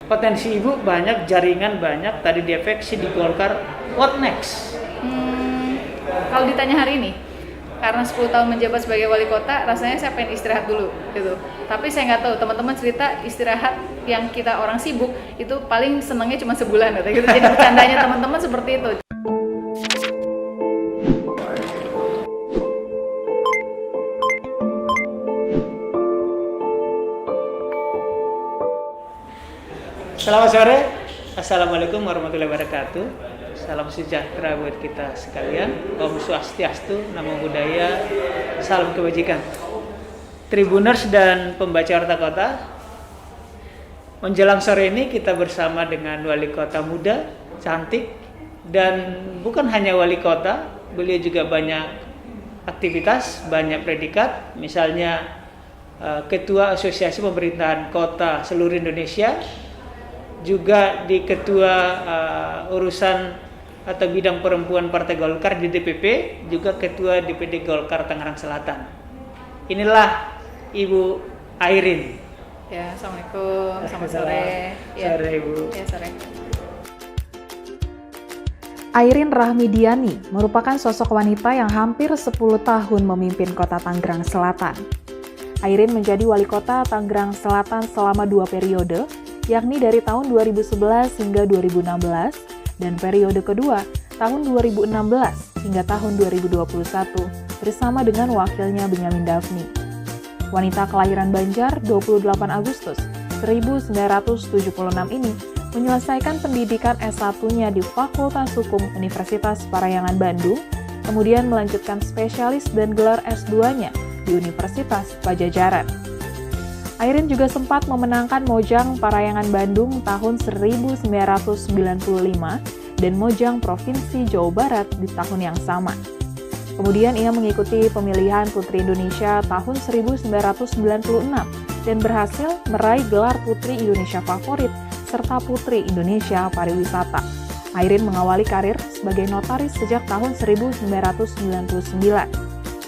Potensi Ibu banyak, jaringan banyak, tadi defeksi di Golkar, what next? Kalau ditanya hari ini, karena 10 tahun menjabat sebagai wali kota, rasanya saya pengen istirahat dulu gitu. Tapi saya nggak tahu, teman-teman cerita istirahat yang kita orang sibuk itu paling senangnya cuma sebulan gitu. Jadi bercandanya teman-teman seperti itu. Selamat sore, Assalamualaikum warahmatullahi wabarakatuh. Salam sejahtera buat kita sekalian. Om Swastiastu, Namo Buddhaya, salam kebajikan. Tribuners dan pembaca Warta Kota, menjelang sore ini kita bersama dengan wali kota muda, cantik, dan bukan hanya wali kota, beliau juga banyak aktivitas, banyak predikat, misalnya Ketua Asosiasi Pemerintahan Kota seluruh Indonesia, juga di ketua urusan atau bidang perempuan Partai Golkar di DPP, juga ketua DPD Golkar Tangerang Selatan. Inilah Ibu Airin. Ya, assalamualaikum, selamat sore. Sore Ibu. Ya, sore. Airin Rahmidiani merupakan sosok wanita yang hampir 10 tahun memimpin kota Tangerang Selatan. Airin menjadi wali kota Tangerang Selatan selama 2 periode, yakni dari tahun 2011 hingga 2016, dan periode kedua tahun 2016 hingga tahun 2021 bersama dengan wakilnya Benyamin Daphni. Wanita kelahiran Banjar 28 Agustus 1976 ini menyelesaikan pendidikan S1-nya di Fakultas Hukum Universitas Parahyangan Bandung, kemudian melanjutkan spesialis dan gelar S2-nya di Universitas Pajajaran. Airin juga sempat memenangkan Mojang Parahyangan Bandung tahun 1995 dan Mojang Provinsi Jawa Barat di tahun yang sama. Kemudian ia mengikuti pemilihan Putri Indonesia tahun 1996 dan berhasil meraih gelar Putri Indonesia Favorit serta Putri Indonesia Pariwisata. Airin mengawali karir sebagai notaris sejak tahun 1999.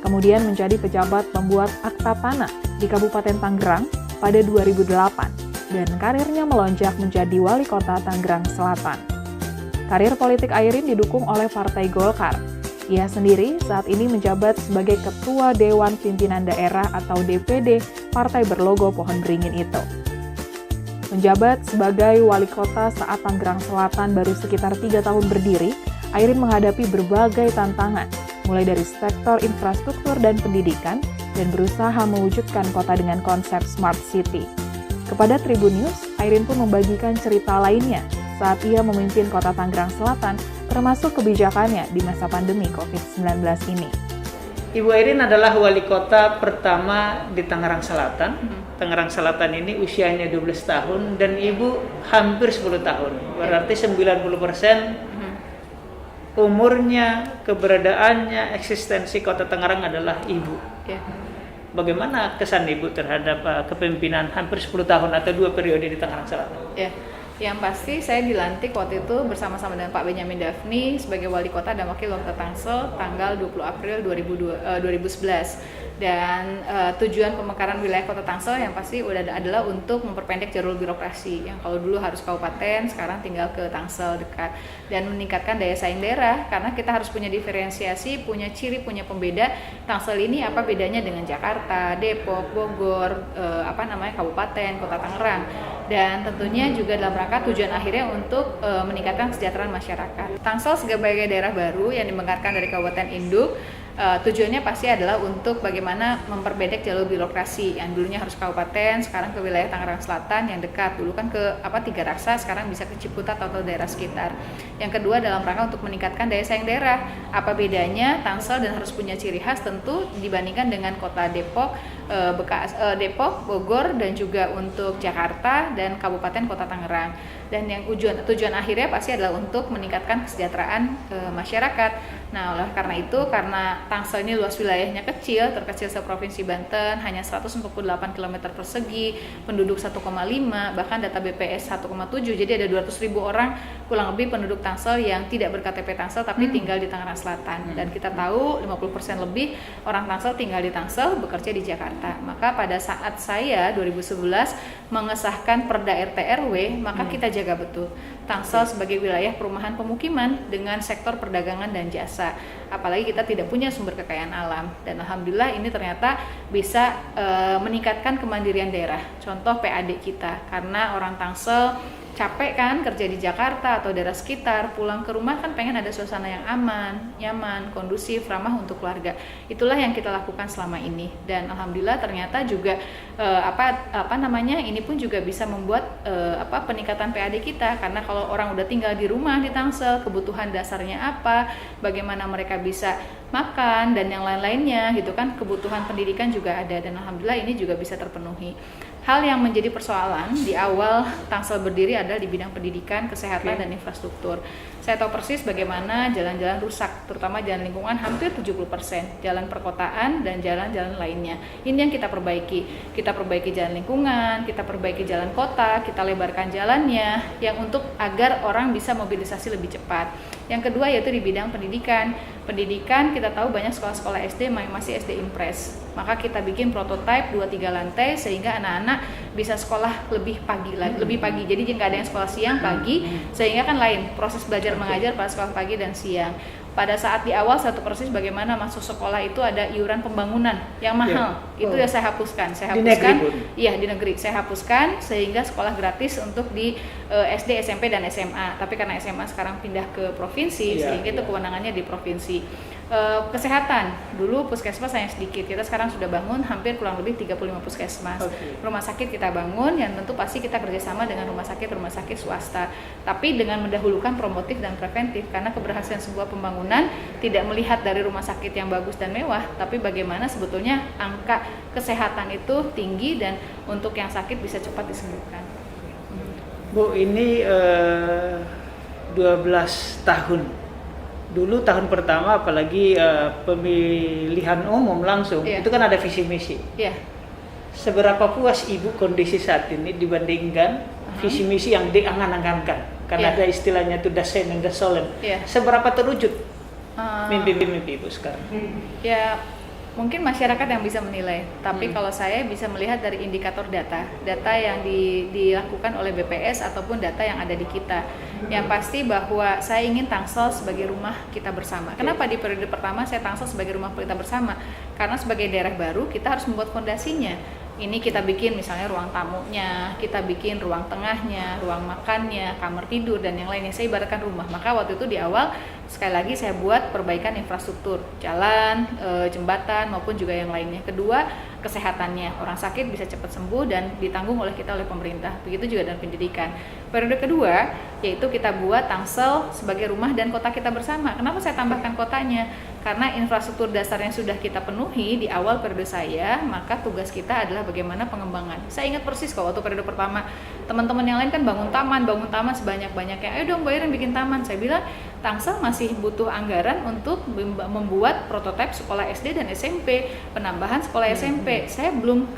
Kemudian menjadi pejabat pembuat akta tanah di Kabupaten Tangerang pada 2008 dan karirnya melonjak menjadi wali kota Tangerang Selatan. Karir politik Airin didukung oleh Partai Golkar. Ia sendiri saat ini menjabat sebagai Ketua Dewan Pimpinan Daerah atau DPD partai berlogo pohon beringin itu. Menjabat sebagai wali kota saat Tangerang Selatan baru sekitar 3 tahun berdiri, Airin menghadapi berbagai tantangan, mulai dari sektor infrastruktur dan pendidikan, dan berusaha mewujudkan kota dengan konsep Smart City. Kepada Tribun News, Airin pun membagikan cerita lainnya saat ia memimpin kota Tangerang Selatan, termasuk kebijakannya di masa pandemi COVID-19 ini. Ibu Airin adalah wali kota pertama di Tangerang Selatan. Tangerang Selatan ini usianya 12 tahun dan Ibu hampir 10 tahun. Berarti 90% umurnya, keberadaannya, eksistensi kota Tangerang adalah Ibu. Ya. Bagaimana kesan Ibu terhadap kepemimpinan hampir 10 tahun atau 2 periode di Tangerang Selatan? Ya. Yang pasti saya dilantik waktu itu bersama-sama dengan Pak Benyamin Daphni sebagai wali kota dan wakil wali kota Tangsel tanggal 20 April 2011. Dan tujuan pemekaran wilayah kota Tangsel yang pasti adalah untuk memperpendek jalur birokrasi yang kalau dulu harus kabupaten, sekarang tinggal ke Tangsel dekat, dan meningkatkan daya saing daerah karena kita harus punya diferensiasi, punya ciri, punya pembeda. Tangsel ini apa bedanya dengan Jakarta, Depok, Bogor, kabupaten, kota Tangerang. Dan tentunya juga dalam rangka tujuan akhirnya untuk meningkatkan kesejahteraan masyarakat. Tangsel sebagai daerah baru yang dimekatkan dari Kabupaten Induk, tujuannya pasti adalah untuk bagaimana memperpendek jalur birokrasi yang dulunya harus kabupaten, sekarang ke wilayah Tangerang Selatan yang dekat. Dulu kan ke Tiga Raksa, sekarang bisa ke Ciputat atau daerah sekitar. Yang kedua dalam rangka untuk meningkatkan daya saing daerah. Apa bedanya Tangsel dan harus punya ciri khas tentu dibandingkan dengan kota Depok, Depok, Bogor, dan juga untuk Jakarta dan kabupaten kota Tangerang. Dan yang tujuan akhirnya pasti adalah untuk meningkatkan kesejahteraan masyarakat. Nah, oleh karena itu, karena Tangsel ini luas wilayahnya kecil, terkecil se-Provinsi Banten, hanya 148 km persegi, penduduk 1,5, bahkan data BPS 1,7, jadi ada 200.000 orang kurang lebih penduduk Tangsel yang tidak berKTP Tangsel tapi tinggal di Tangerang Selatan. Dan kita tahu 50% lebih orang Tangsel tinggal di Tangsel, bekerja di Jakarta. Maka pada saat saya 2011 mengesahkan Perda RT RW, maka kita jaga betul Tangsel sebagai wilayah perumahan pemukiman dengan sektor perdagangan dan jasa. Apalagi kita tidak punya sumber kekayaan alam, dan alhamdulillah ini ternyata bisa meningkatkan kemandirian daerah. Contoh PAD kita, karena orang Tangsel capek kan kerja di Jakarta atau daerah sekitar, pulang ke rumah kan pengen ada suasana yang aman, nyaman, kondusif, ramah untuk keluarga. Itulah yang kita lakukan selama ini, dan alhamdulillah ternyata juga ini pun juga bisa membuat peningkatan PAD kita, karena kalau orang udah tinggal di rumah di Tangsel, kebutuhan dasarnya apa, bagaimana mereka bisa makan dan yang lain-lainnya gitu kan, kebutuhan pendidikan juga ada, dan alhamdulillah ini juga bisa terpenuhi. Hal yang menjadi persoalan di awal Tangsel berdiri adalah di bidang pendidikan, kesehatan, dan infrastruktur. Saya tahu persis bagaimana jalan-jalan rusak, terutama jalan lingkungan hampir 70%, jalan perkotaan dan jalan-jalan lainnya. Ini yang kita perbaiki. Kita perbaiki jalan lingkungan, kita perbaiki jalan kota, kita lebarkan jalannya, yang untuk agar orang bisa mobilisasi lebih cepat. Yang kedua yaitu di bidang pendidikan. Pendidikan kita tahu banyak sekolah-sekolah SD masih SD Impres. Maka kita bikin prototipe 2-3 lantai sehingga anak-anak bisa sekolah lebih pagi. Jadi nggak ada yang sekolah siang pagi, sehingga kan lain proses belajar mengajar pada sekolah pagi dan siang. Pada saat di awal satu persis bagaimana masuk sekolah itu ada iuran pembangunan yang mahal, itu ya saya hapuskan. Di negeri saya hapuskan sehingga sekolah gratis untuk di SD, SMP, dan SMA. Tapi karena SMA sekarang pindah ke provinsi, sehingga itu kewenangannya di provinsi. Kesehatan, dulu puskesmas hanya sedikit, kita sekarang sudah bangun hampir kurang lebih 35 puskesmas. Rumah sakit kita bangun, yang tentu pasti kita kerjasama dengan rumah sakit swasta, tapi dengan mendahulukan promotif dan preventif, karena keberhasilan sebuah pembangunan tidak melihat dari rumah sakit yang bagus dan mewah, tapi bagaimana sebetulnya angka kesehatan itu tinggi dan untuk yang sakit bisa cepat disembuhkan. Bu, ini 12 tahun. Dulu tahun pertama apalagi pemilihan umum langsung, itu kan ada visi misi. Seberapa puas Ibu kondisi saat ini dibandingkan visi misi yang diangan-angankan? Karena ada istilahnya itu dasen dan dasolen. Seberapa terwujud mimpi-mimpi Ibu sekarang? Ya, mungkin masyarakat yang bisa menilai, tapi kalau saya bisa melihat dari indikator data yang dilakukan oleh BPS ataupun data yang ada di kita. Yang pasti bahwa saya ingin Tangsel sebagai rumah kita bersama. Kenapa di periode pertama saya Tangsel sebagai rumah kita bersama? Karena sebagai daerah baru kita harus membuat fondasinya. Ini kita bikin misalnya ruang tamunya, kita bikin ruang tengahnya, ruang makannya, kamar tidur, dan yang lainnya. Saya ibaratkan rumah. Maka waktu itu di awal sekali lagi saya buat perbaikan infrastruktur, jalan, jembatan, maupun juga yang lainnya. Kedua, kesehatannya, orang sakit bisa cepat sembuh dan ditanggung oleh kita, oleh pemerintah. Begitu juga dengan pendidikan. Periode kedua yaitu kita buat Tangsel sebagai rumah dan kota kita bersama. Kenapa saya tambahkan kotanya? Karena infrastruktur dasarnya sudah kita penuhi di awal periode saya, maka tugas kita adalah bagaimana pengembangan. Saya ingat persis kok waktu periode pertama, teman-teman yang lain kan bangun taman sebanyak-banyaknya. Ayo dong bayarin bikin taman. Saya bilang Tangsel masih butuh anggaran untuk membuat prototipe sekolah SD dan SMP, penambahan sekolah SMP. Saya belum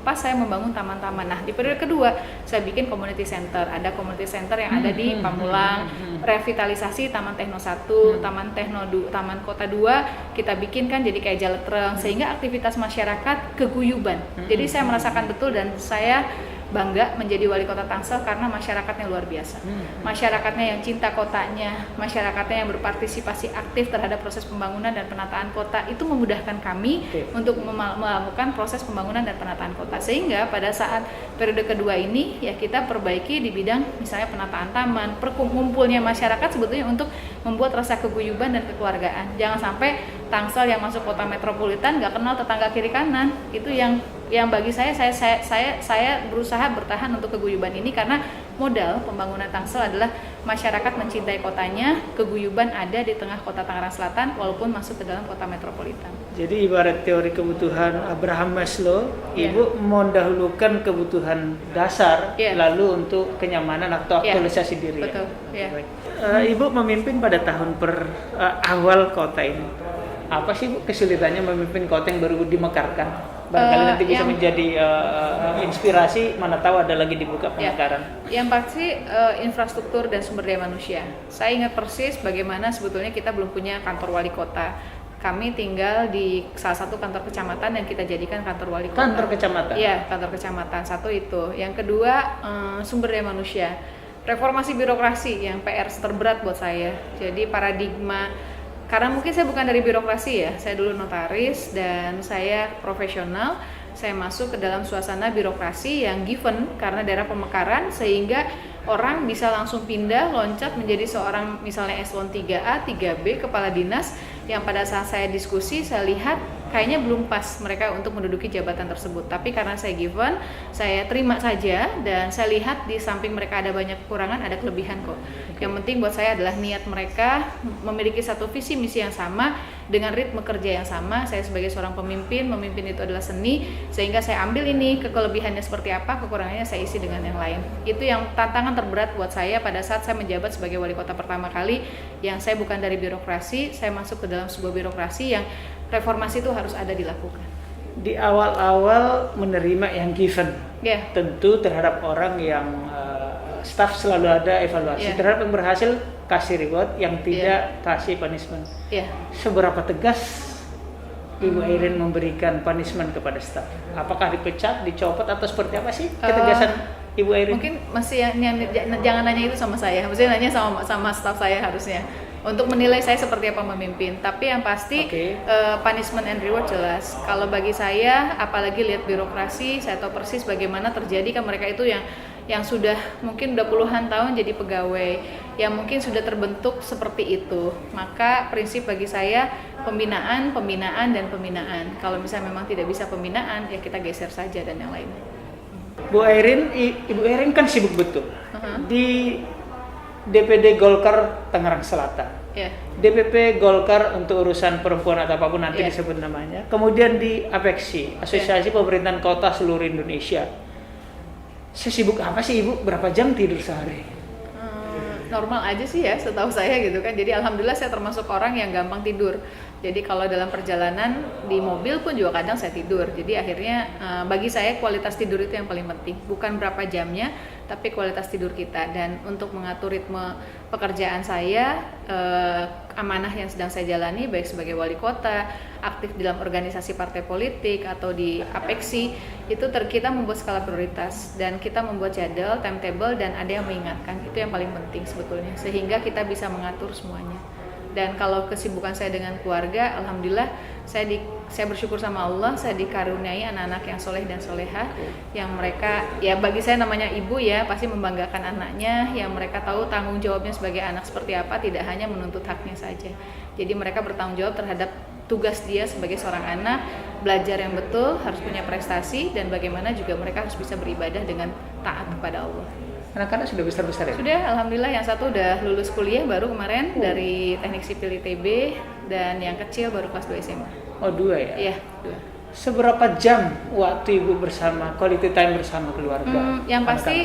pas saya membangun taman-taman. Nah, di periode kedua saya bikin community center. Ada community center yang ada di Pamulang, revitalisasi Taman Tekno 1, Taman Tekno 2, Taman Kota 2 kita bikin kan jadi kayak Jaletreng, sehingga aktivitas masyarakat keguyuban. Jadi saya merasakan betul, dan saya bangga menjadi wali kota Tangsel karena masyarakatnya luar biasa. Masyarakatnya yang cinta kotanya, masyarakatnya yang berpartisipasi aktif terhadap proses pembangunan dan penataan kota, itu memudahkan kami untuk melakukan proses pembangunan dan penataan kota. Sehingga pada saat periode kedua ini ya kita perbaiki di bidang misalnya penataan taman, perkumpulnya masyarakat sebetulnya untuk membuat rasa keguyuban dan kekeluargaan. Jangan sampai Tangsel yang masuk kota metropolitan nggak kenal tetangga kiri kanan. Itu yang bagi saya berusaha bertahan untuk keguyuban ini, karena modal pembangunan Tangsel adalah masyarakat mencintai kotanya, keguyuban ada di tengah kota Tangerang Selatan walaupun masuk ke dalam kota metropolitan. Jadi ibarat teori kebutuhan Abraham Maslow, Ibu mendahulukan kebutuhan dasar lalu untuk kenyamanan atau aktualisasi diri. Betul. Ibu memimpin pada tahun awal kota ini. Apa sih Bu kesulitannya memimpin kota yang baru dimekarkan? Barangkali nanti bisa menjadi inspirasi, mana tahu ada lagi dibuka pemekaran. Yang pasti infrastruktur dan sumber daya manusia. Saya ingat persis bagaimana sebetulnya kita belum punya kantor wali kota. Kami tinggal di salah satu kantor kecamatan yang kita jadikan kantor wali kota. Kantor kecamatan? Iya, kantor kecamatan. Satu itu. Yang kedua, sumber daya manusia. Reformasi birokrasi yang PR terberat buat saya. Jadi paradigma, karena mungkin saya bukan dari birokrasi ya, saya dulu notaris dan saya profesional. Saya masuk ke dalam suasana birokrasi yang given karena daerah pemekaran, sehingga orang bisa langsung pindah, loncat menjadi seorang misalnya eselon 3A, 3B, kepala dinas, yang pada saat saya diskusi saya lihat kayaknya belum pas mereka untuk menduduki jabatan tersebut. Tapi karena saya given, saya terima saja, dan saya lihat di samping mereka ada banyak kekurangan, ada kelebihan kok. Yang penting buat saya adalah niat mereka memiliki satu visi misi yang sama dengan ritme kerja yang sama. Saya sebagai seorang pemimpin, memimpin itu adalah seni, sehingga saya ambil ini kelebihannya seperti apa, kekurangannya saya isi dengan yang lain. Itu yang tantangan terberat buat saya pada saat saya menjabat sebagai wali kota pertama kali, yang saya bukan dari birokrasi, saya masuk ke dalam sebuah birokrasi yang reformasi itu harus ada dilakukan. Di awal-awal menerima yang given, tentu terhadap orang yang staff selalu ada evaluasi, terhadap yang berhasil kasih reward, yang tidak kasih punishment. Seberapa tegas Ibu Airin memberikan punishment kepada staff? Apakah dipecat, dicopot, atau seperti apa sih ketegasan Ibu Airin? Mungkin masih jangan nanya itu sama saya, maksudnya nanya sama staff saya harusnya untuk menilai saya seperti apa memimpin. Tapi yang pasti punishment and reward jelas. Kalau bagi saya, apalagi lihat birokrasi, saya tahu persis bagaimana terjadi kan mereka itu yang sudah mungkin udah puluhan tahun jadi pegawai, yang mungkin sudah terbentuk seperti itu. Maka prinsip bagi saya pembinaan. Kalau misalnya memang tidak bisa pembinaan, ya kita geser saja dan yang lainnya. Bu Airin, Ibu Airin kan sibuk betul di DPD Golkar Tangerang Selatan, DPP Golkar untuk urusan perempuan atau apapun nanti disebut namanya, kemudian di APEKSI, Asosiasi Pemerintahan Kota Seluruh Indonesia. Sesibuk apa sih Ibu? Berapa jam tidur sehari? Normal aja sih ya, setahu saya gitu kan. Jadi alhamdulillah saya termasuk orang yang gampang tidur. Jadi kalau dalam perjalanan di mobil pun juga kadang saya tidur. Jadi akhirnya bagi saya kualitas tidur itu yang paling penting. Bukan berapa jamnya, tapi kualitas tidur kita. Dan untuk mengatur ritme pekerjaan saya, amanah yang sedang saya jalani baik sebagai wali kota, aktif dalam organisasi partai politik atau di APEKSI, itu kita membuat skala prioritas dan kita membuat jadwal, timetable, dan ada yang mengingatkan. Itu yang paling penting sebetulnya, sehingga kita bisa mengatur semuanya. Dan kalau kesibukan saya dengan keluarga, alhamdulillah saya bersyukur sama Allah, saya dikaruniai anak-anak yang soleh dan solehah, yang mereka, ya bagi saya namanya ibu ya, pasti membanggakan anaknya, yang mereka tahu tanggung jawabnya sebagai anak seperti apa, tidak hanya menuntut haknya saja. Jadi mereka bertanggung jawab terhadap tugas dia sebagai seorang anak, belajar yang betul, harus punya prestasi, dan bagaimana juga mereka harus bisa beribadah dengan taat kepada Allah. Anak-anak sudah besar-besar ya? Sudah, alhamdulillah. Yang satu udah lulus kuliah baru kemarin dari Teknik Sipil ITB, dan yang kecil baru kelas 2 SMA. Oh, 2 ya? Iya, 2. Seberapa jam waktu Ibu bersama, quality time bersama keluarga? Yang pasti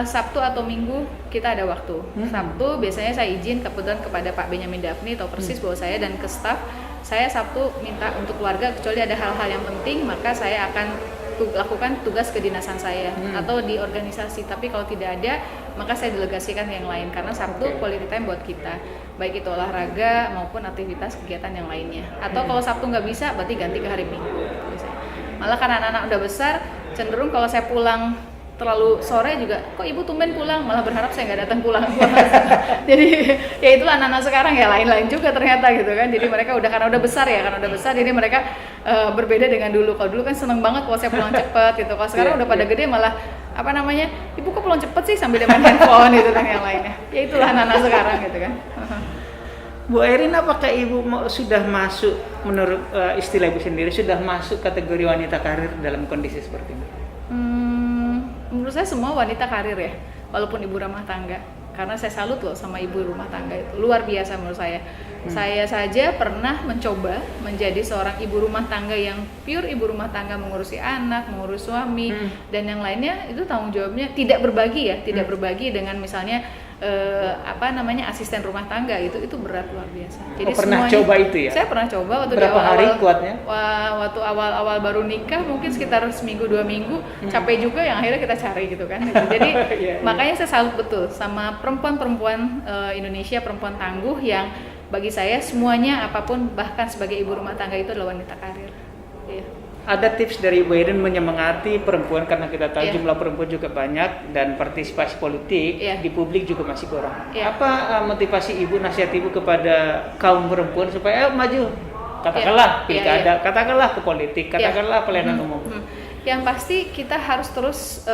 Sabtu atau Minggu kita ada waktu. Sabtu biasanya saya izin kebetulan kepada Pak Benyamin Daphni, tahu persis bahwa saya dan ke staff, saya Sabtu minta untuk keluarga, kecuali ada hal-hal yang penting, maka saya akan lakukan tugas kedinasan saya atau di organisasi. Tapi kalau tidak ada, maka saya delegasikan yang lain, karena Sabtu quality time buat kita, baik itu olahraga maupun aktivitas kegiatan yang lainnya. Atau kalau Sabtu nggak bisa, berarti ganti ke hari Minggu. Malah karena anak-anak udah besar, cenderung kalau saya pulang terlalu sore juga, kok ibu tumben pulang, malah berharap saya nggak datang pulang. Jadi ya itulah anak-anak sekarang ya, lain-lain juga ternyata gitu kan. Jadi mereka karena udah besar ya, jadi mereka berbeda dengan dulu. Kalau dulu kan seneng banget kalau saya pulang cepet gitu. Kalau sekarang udah pada gede malah ibu kok pulang cepet sih, sambil dia main handphone gitu kan yang lainnya. Ya itulah anak-anak sekarang gitu kan. Bu Airin, apakah Ibu sudah masuk, menurut istilah Ibu sendiri, sudah masuk kategori wanita karir dalam kondisi seperti ini? Menurut saya semua wanita karir ya, walaupun ibu rumah tangga. Karena saya salut loh sama ibu rumah tangga itu, luar biasa menurut saya. Saya saja pernah mencoba menjadi seorang ibu rumah tangga yang pure ibu rumah tangga, mengurusi anak, mengurus suami, dan yang lainnya itu tanggung jawabnya tidak berbagi ya, tidak berbagi dengan misalnya asisten rumah tangga, itu berat luar biasa. Jadi pernah semuanya, coba itu ya? Saya pernah coba waktu berapa di awal, hari kuatnya? Waktu awal baru nikah mungkin sekitar seminggu 2 minggu, capek juga yang akhirnya kita cari gitu kan. Jadi makanya saya salut betul sama perempuan-perempuan Indonesia, perempuan tangguh yang bagi saya semuanya apapun, bahkan sebagai ibu rumah tangga itu adalah wanita karir. Iya. Ada tips dari Bu Irin menyemangati perempuan, karena kita tahu Iya. jumlah perempuan juga banyak dan partisipasi politik Iya. di publik juga masih kurang. Iya. Apa motivasi ibu, nasihat ibu kepada kaum perempuan supaya maju? Katakanlah Iya. pilkada, Iya. katakanlah ke politik, katakanlah pelayanan umum. Yang pasti kita harus terus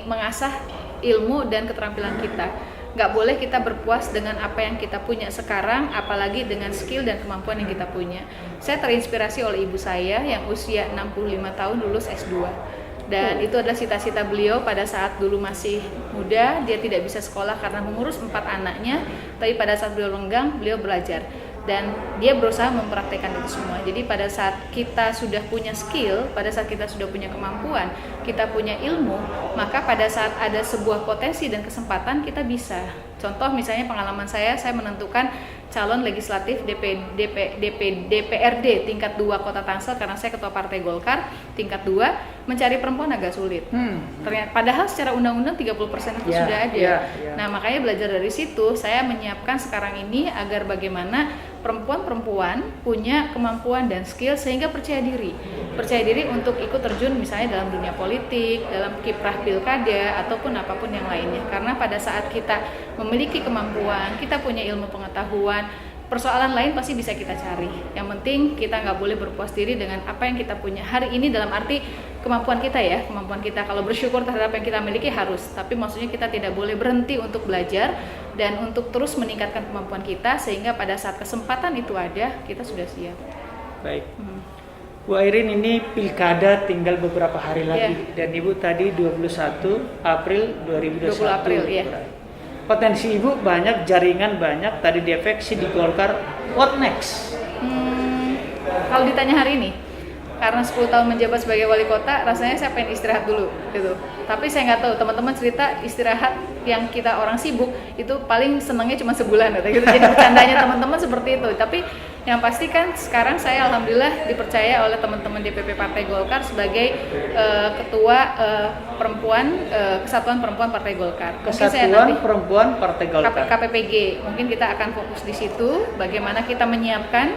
mengasah ilmu dan keterampilan kita. Nggak boleh kita berpuas dengan apa yang kita punya sekarang, apalagi dengan skill dan kemampuan yang kita punya. Saya terinspirasi oleh ibu saya yang usia 65 tahun lulus S2. Dan itu adalah cita-cita beliau pada saat dulu masih muda. Dia tidak bisa sekolah karena mengurus 4 anaknya, tapi pada saat beliau lenggang, beliau belajar. Dan dia berusaha mempraktekkan itu semua. Jadi pada saat kita sudah punya skill, pada saat kita sudah punya kemampuan, kita punya ilmu, maka pada saat ada sebuah potensi dan kesempatan kita bisa. Contoh misalnya pengalaman saya menentukan calon legislatif DPRD tingkat 2 Kota Tangsel karena saya ketua Partai Golkar tingkat 2, mencari perempuan agak sulit. Ternyata padahal secara undang-undang 30% itu sudah ada. Nah, makanya belajar dari situ saya menyiapkan sekarang ini agar bagaimana perempuan-perempuan punya kemampuan dan skill sehingga percaya diri untuk ikut terjun misalnya dalam dunia politik, dalam kiprah pilkada ataupun apapun yang lainnya. Karena pada saat kita memiliki kemampuan, kita punya ilmu pengetahuan, persoalan lain pasti bisa kita cari. Yang penting kita nggak boleh berpuas diri dengan apa yang kita punya hari ini, dalam arti kemampuan kita ya, kemampuan kita. Kalau bersyukur terhadap yang kita miliki harus, tapi maksudnya kita tidak boleh berhenti untuk belajar dan untuk terus meningkatkan kemampuan kita sehingga pada saat kesempatan itu ada, kita sudah siap. Baik. Bu Irin, ini pilkada tinggal beberapa hari lagi dan Ibu tadi 21 April 2021. 20 April, iya. Potensi Ibu banyak, jaringan banyak, tadi diefeksi di Golkar. What next? Kalau ditanya hari ini, karena 10 tahun menjabat sebagai wali kota, rasanya saya pengen istirahat dulu gitu. Tapi saya nggak tahu, teman-teman cerita istirahat yang kita orang sibuk itu paling senangnya cuma sebulan gitu. Jadi bercandanya teman-teman seperti itu. Tapi yang pasti kan sekarang saya alhamdulillah dipercaya oleh teman-teman DPP Partai Golkar sebagai ketua Kesatuan Perempuan Partai Golkar. Kesatuan Perempuan Partai Golkar. KPPG. Mungkin kita akan fokus di situ bagaimana kita menyiapkan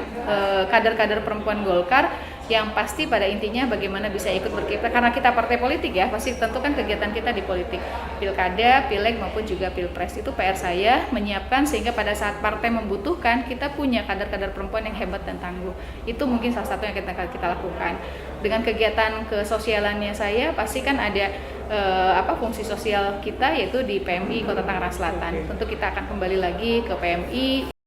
kader-kader perempuan Golkar yang pasti pada intinya bagaimana bisa ikut berkiprah, karena kita partai politik ya, pasti tentu kan kegiatan kita di politik, pilkada, pileg maupun juga pilpres. Itu PR saya menyiapkan sehingga pada saat partai membutuhkan kita punya kader-kader perempuan yang hebat dan tangguh. Itu mungkin salah satu yang kita lakukan. Dengan kegiatan kesosialannya saya pasti kan ada fungsi sosial kita yaitu di PMI Kota Tangerang Selatan. Tentu kita akan kembali lagi ke PMI